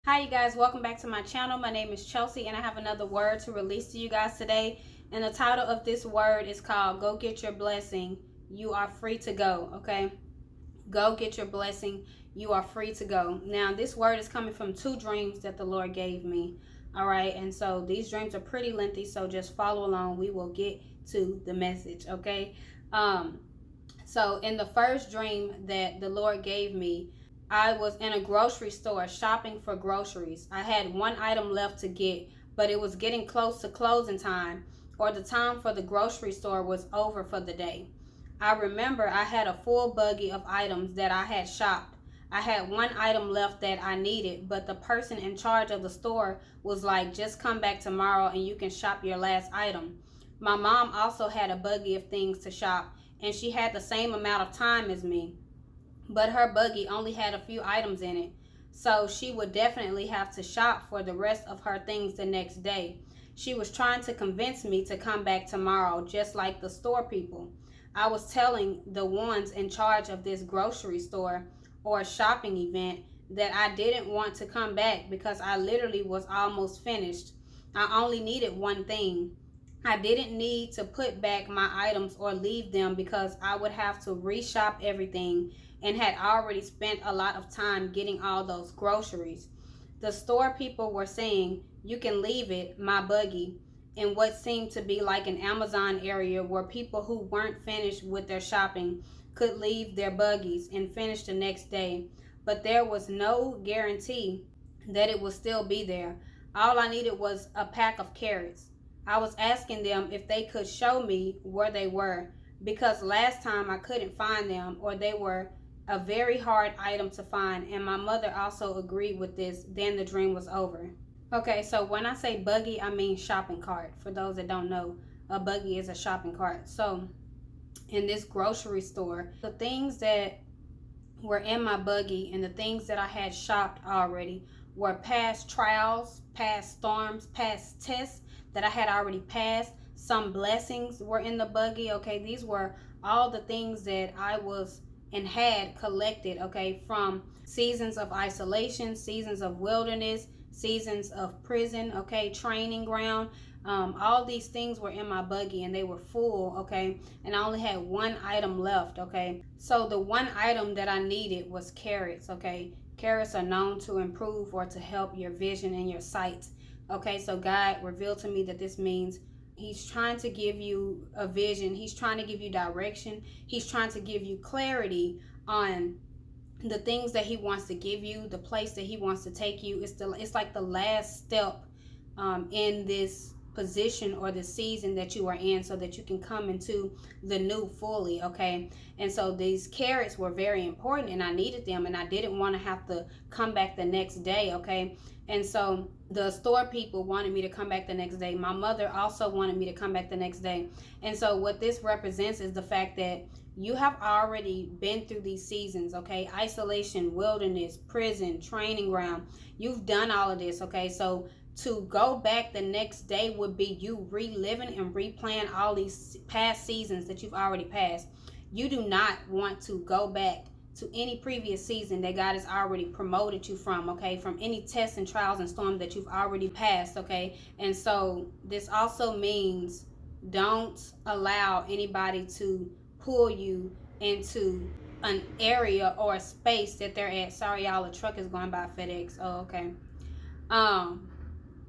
Hi you guys, welcome back to my channel. My name is Chelsea and I have another word to release to you guys today. And the title of this word is called Go Get Your Blessing. You are free to go, okay? Go get your blessing. You are free to go. Now this word is coming from two dreams that the Lord gave me. All right, and so these dreams are pretty lengthy, so just follow along. We will get to the message, okay? So in the first dream that the Lord gave me, I was in a grocery store shopping for groceries. I had one item left to get, but it was getting close to closing time, or the time for the grocery store was over for the day. I remember I had a full buggy of items that I had shopped. I had one item left that I needed, but the person in charge of the store was like, just come back tomorrow and you can shop your last item. My mom also had a buggy of things to shop, and she had the same amount of time as me, but her buggy only had a few items in it, so she would definitely have to shop for the rest of her things the next day. She was trying to convince me to come back tomorrow, just like the store people. I was telling the ones in charge of this grocery store or shopping event that I didn't want to come back because I literally was almost finished. I only needed one thing. I didn't need to put back my items or leave them because I would have to reshop everything and had already spent a lot of time getting all those groceries. The store people were saying, you can leave it, my buggy, in what seemed to be like an Amazon area where people who weren't finished with their shopping could leave their buggies and finish the next day. But there was no guarantee that it would still be there. All I needed was a pack of carrots. I was asking them if they could show me where they were because last time I couldn't find them, or they were a very hard item to find, and my mother also agreed with this. Then the dream was over. Okay, so when I say buggy, I mean shopping cart. For those that don't know, a buggy is a shopping cart. So in this grocery store, the things that were in my buggy and the things that I had shopped already were past trials, past storms, past tests that I had already passed. Some blessings were in the buggy. Okay, these were all the things that I was and had collected, okay, from seasons of isolation, seasons of wilderness, seasons of prison, okay, training ground. All these things were in my buggy and they were full, okay, and I only had one item left, okay. So the one item that I needed was carrots, okay. Carrots are known to improve or to help your vision and your sight, okay. So God revealed to me that this means He's trying to give you a vision. He's trying to give you direction. He's trying to give you clarity on the things that He wants to give you, the place that He wants to take you. It's like the last step in this position or the season that you are in, so that you can come into the new fully, okay. And so these carrots were very important and I needed them, and I didn't want to have to come back the next day, okay. And so the store people wanted me to come back the next day. My mother also wanted me to come back the next day. And so what this represents is the fact that you have already been through these seasons, okay. Isolation, wilderness, prison, training ground. You've done all of this, okay. So to go back the next day would be you reliving and replaying all these past seasons that you've already passed. You do not want to go back to any previous season that God has already promoted you from, okay, from any tests and trials and storms that you've already passed, okay. And so this also means don't allow anybody to pull you into an area or a space that they're at. Sorry y'all, a truck is going by FedEx. Oh, okay.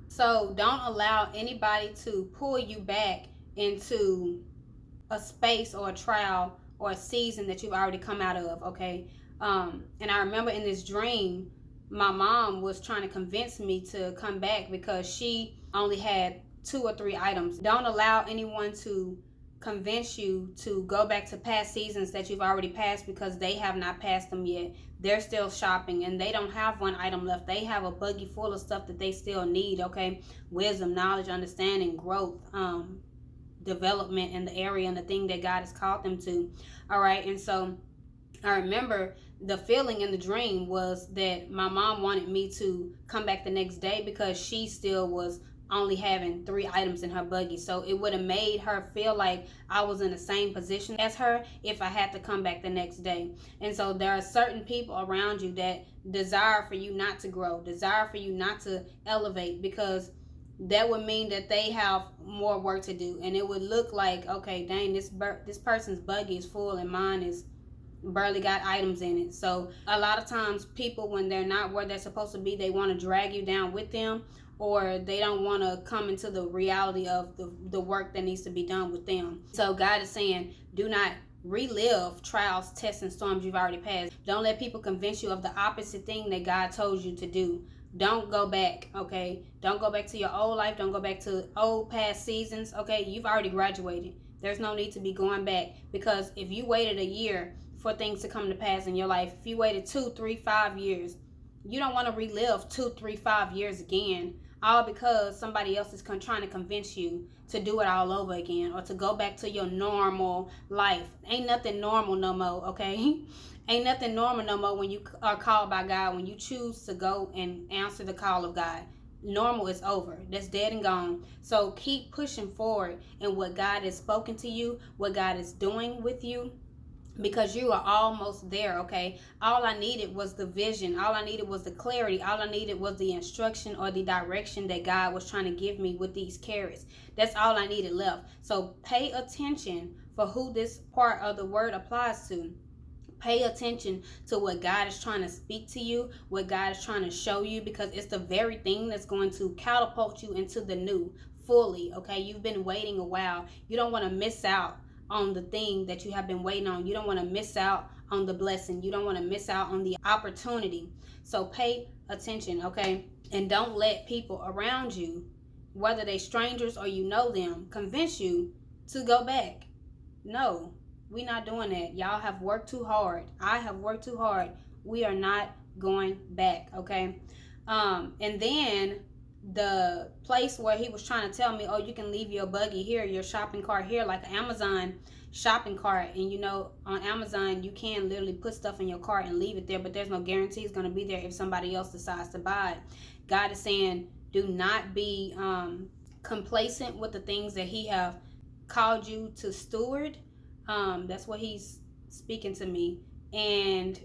So don't allow anybody to pull you back into a space or a trial or a season that you've already come out of, okay. And I remember in this dream, my mom was trying to convince me to come back because she only had 2 or 3 items. Don't allow anyone to convince you to go back to past seasons that you've already passed, because they have not passed them yet. They're still shopping and they don't have one item left. They have a buggy full of stuff that they still need, okay. Wisdom, knowledge, understanding, growth, development in the area and the thing that God has called them to. All right. And so I remember the feeling in the dream was that my mom wanted me to come back the next day because she still was only having 3 items in her buggy. So it would have made her feel like I was in the same position as her if I had to come back the next day. And so there are certain people around you that desire for you not to grow, desire for you not to elevate, because that would mean that they have more work to do, and it would look like, okay, dang, this person's buggy is full and mine is barely got items in it. So a lot of times people, when they're not where they're supposed to be, they want to drag you down with them, or they don't want to come into the reality of the work that needs to be done with them. So God is saying, do not relive trials, tests, and storms you've already passed. Don't let people convince you of the opposite thing that God told you to do. Don't go back, okay? Don't go back to your old life. Don't go back to old past seasons, okay? You've already graduated. There's no need to be going back, because if you waited a year for things to come to pass in your life, if you waited 2, 3, 5 years, you don't want to relive 2, 3, 5 years again, all because somebody else is trying to convince you to do it all over again, or to go back to your normal life. Ain't nothing normal no more, okay? Ain't nothing normal no more when you are called by God, when you choose to go and answer the call of God. Normal is over. That's dead and gone. So keep pushing forward in what God has spoken to you, what God is doing with you, because you are almost there, okay? All I needed was the vision. All I needed was the clarity. All I needed was the instruction or the direction that God was trying to give me with these carrots. That's all I needed left. So pay attention for who this part of the word applies to. Pay attention to what God is trying to speak to you, what God is trying to show you, because it's the very thing that's going to catapult you into the new fully, okay? You've been waiting a while. You don't want to miss out on the thing that you have been waiting on. You don't want to miss out on the blessing. You don't want to miss out on the opportunity. So pay attention, okay? And don't let people around you, whether they strangers or you know them, convince you to go back. No. We're not doing that. Y'all have worked too hard. I have worked too hard. We are not going back, okay? And then the place where he was trying to tell me, oh, you can leave your buggy here, your shopping cart here, like an Amazon shopping cart. And you know, on Amazon, you can literally put stuff in your cart and leave it there, but there's no guarantee it's going to be there if somebody else decides to buy it. God is saying, do not be complacent with the things that he have called you to steward. That's what he's speaking to me. And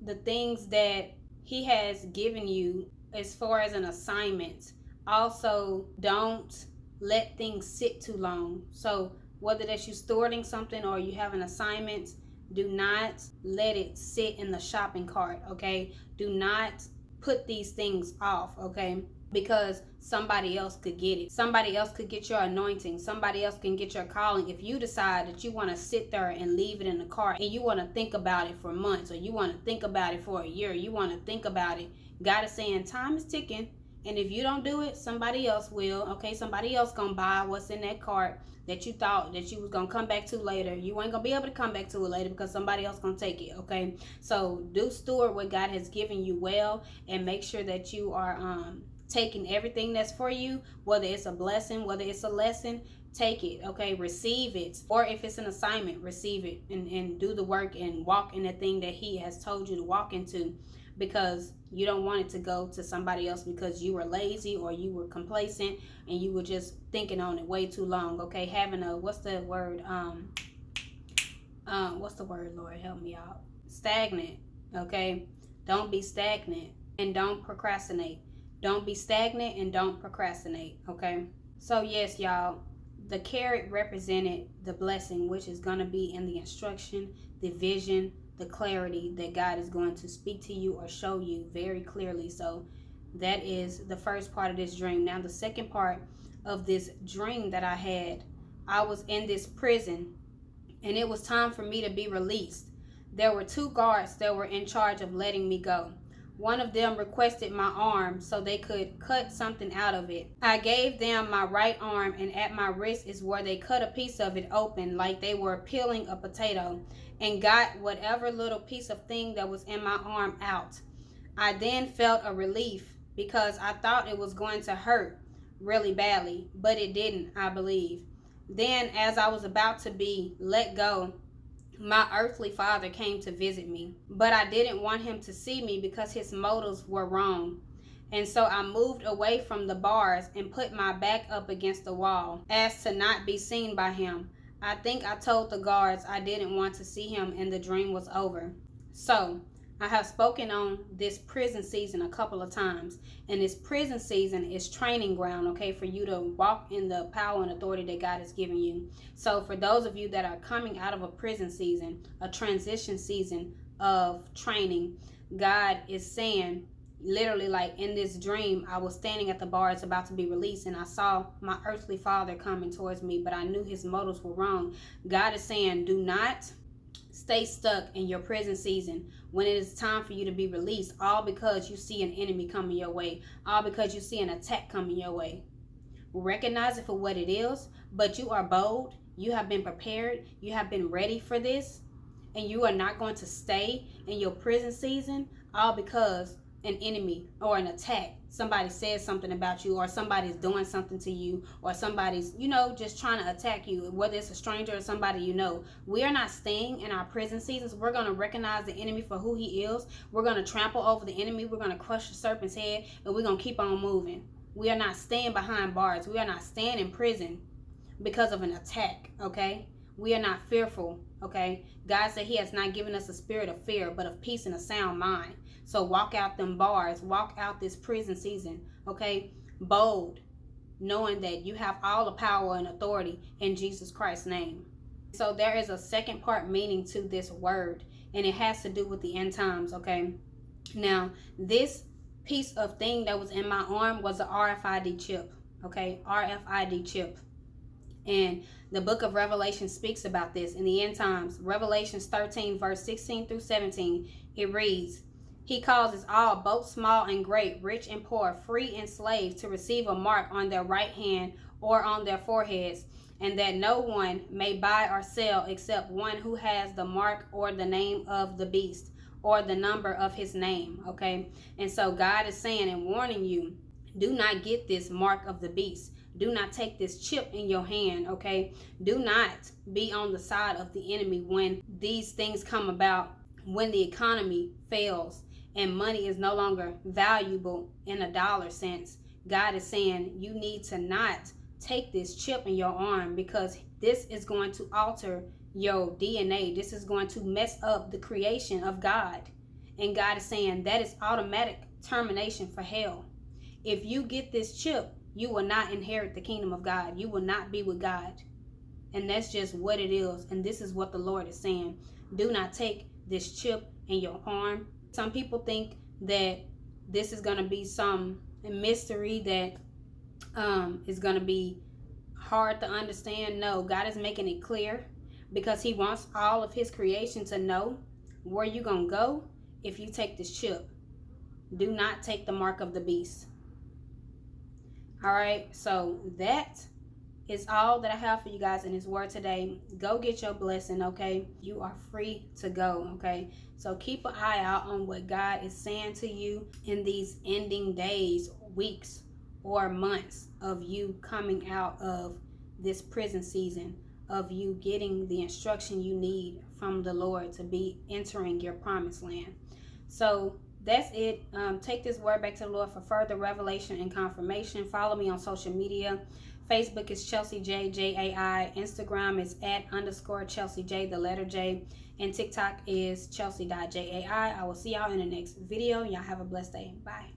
the things that he has given you as far as an assignment, also don't let things sit too long. So whether that's you stewarding something or you have an assignment, do not let it sit in the shopping cart, okay? Do not put these things off, okay? Because somebody else could get it. Somebody else could get your anointing. Somebody else can get your calling. If you decide that you want to sit there and leave it in the cart, and you want to think about it for months, or you want to think about it for a year, you want to think about it, God is saying time is ticking. And if you don't do it, somebody else will, okay? Somebody else gonna buy what's in that cart that you thought that you was gonna come back to later. You ain't gonna be able to come back to it later because somebody else gonna take it, okay? So do steward what God has given you well, and make sure that you are taking everything that's for you, whether it's a blessing, whether it's a lesson, take it, okay? Receive it. Or if it's an assignment, receive it and do the work and walk in the thing that he has told you to walk into, because you don't want it to go to somebody else because you were lazy or you were complacent and you were just thinking on it way too long, okay? Having a, what's the word, Lord, help me out. Stagnant, okay? Don't be stagnant and don't procrastinate. Don't be stagnant and don't procrastinate, okay? So yes, y'all, the carrot represented the blessing, which is going to be in the instruction, the vision, the clarity that God is going to speak to you or show you very clearly. So that is the first part of this dream. Now the second part of this dream that I had, I was in this prison and it was time for me to be released. There were 2 guards that were in charge of letting me go. One of them requested my arm so they could cut something out of it. I gave them my right arm, and at my wrist is where they cut a piece of it open like they were peeling a potato, and got whatever little piece of thing that was in my arm out. I then felt a relief because I thought it was going to hurt really badly, but it didn't, I believe. Then as I was about to be let go, my earthly father came to visit me, but I didn't want him to see me because his motives were wrong. And so I moved away from the bars and put my back up against the wall, as to not be seen by him. I think I told the guards I didn't want to see him, and the dream was over. So I have spoken on this prison season a couple of times, and this prison season is training ground, okay, for you to walk in the power and authority that God has given you. So for those of you that are coming out of a prison season, a transition season of training, God is saying, literally, like in this dream, I was standing at the bars about to be released, and I saw my earthly father coming towards me, but I knew his motives were wrong. God is saying, do not stay stuck in your prison season when it is time for you to be released, all because you see an enemy coming your way, all because you see an attack coming your way. Recognize it for what it is, but you are bold, you have been prepared, you have been ready for this, and you are not going to stay in your prison season all because an enemy or an attack, somebody says something about you, or somebody's doing something to you, or somebody's, just trying to attack you, whether it's a stranger or somebody you know. We are not staying in our prison seasons. We're going to recognize the enemy for who he is. We're going to trample over the enemy. We're going to crush the serpent's head, and we're going to keep on moving. We are not staying behind bars. We are not staying in prison because of an attack, okay? We are not fearful, okay? God said he has not given us a spirit of fear, but of peace and a sound mind. So walk out them bars, walk out this prison season, okay? Bold, knowing that you have all the power and authority in Jesus Christ's name. So there is a second part meaning to this word, and it has to do with the end times, okay? Now, this piece of thing that was in my arm was an RFID chip, okay? RFID chip. And the book of Revelation speaks about this in the end times. Revelations 13, verse 16 through 17, it reads, he causes all, both small and great, rich and poor, free and slave, to receive a mark on their right hand or on their foreheads, and that no one may buy or sell except one who has the mark or the name of the beast or the number of his name, okay? And so God is saying and warning you, do not get this mark of the beast. Do not take this chip in your hand, okay? Do not be on the side of the enemy when these things come about, when the economy fails and money is no longer valuable in a dollar sense. God is saying you need to not take this chip in your arm, because this is going to alter your DNA. This is going to mess up the creation of God. And God is saying that is automatic termination for hell. If you get this chip, you will not inherit the kingdom of God. You will not be with God. And that's just what it is. And this is what the Lord is saying. Do not take this chip in your arm. Some people think that this is going to be some mystery that is going to be hard to understand. No, God is making it clear, because he wants all of his creation to know where you're going to go if you take this chip. Do not take the mark of the beast. All right, so that is all that I have for you guys in this word today. Go get your blessing, okay? You are free to go, okay? So keep an eye out on what God is saying to you in these ending days, weeks, or months of you coming out of this prison season, of you getting the instruction you need from the Lord to be entering your promised land. So that's it. Take this word back to the Lord for further revelation and confirmation. Follow me on social media. Facebook is Chelsie Jai, Jai. Instagram is @_Chelsie J, the letter J. And TikTok is Chelsie.Jai. I will see y'all in the next video. Y'all have a blessed day. Bye.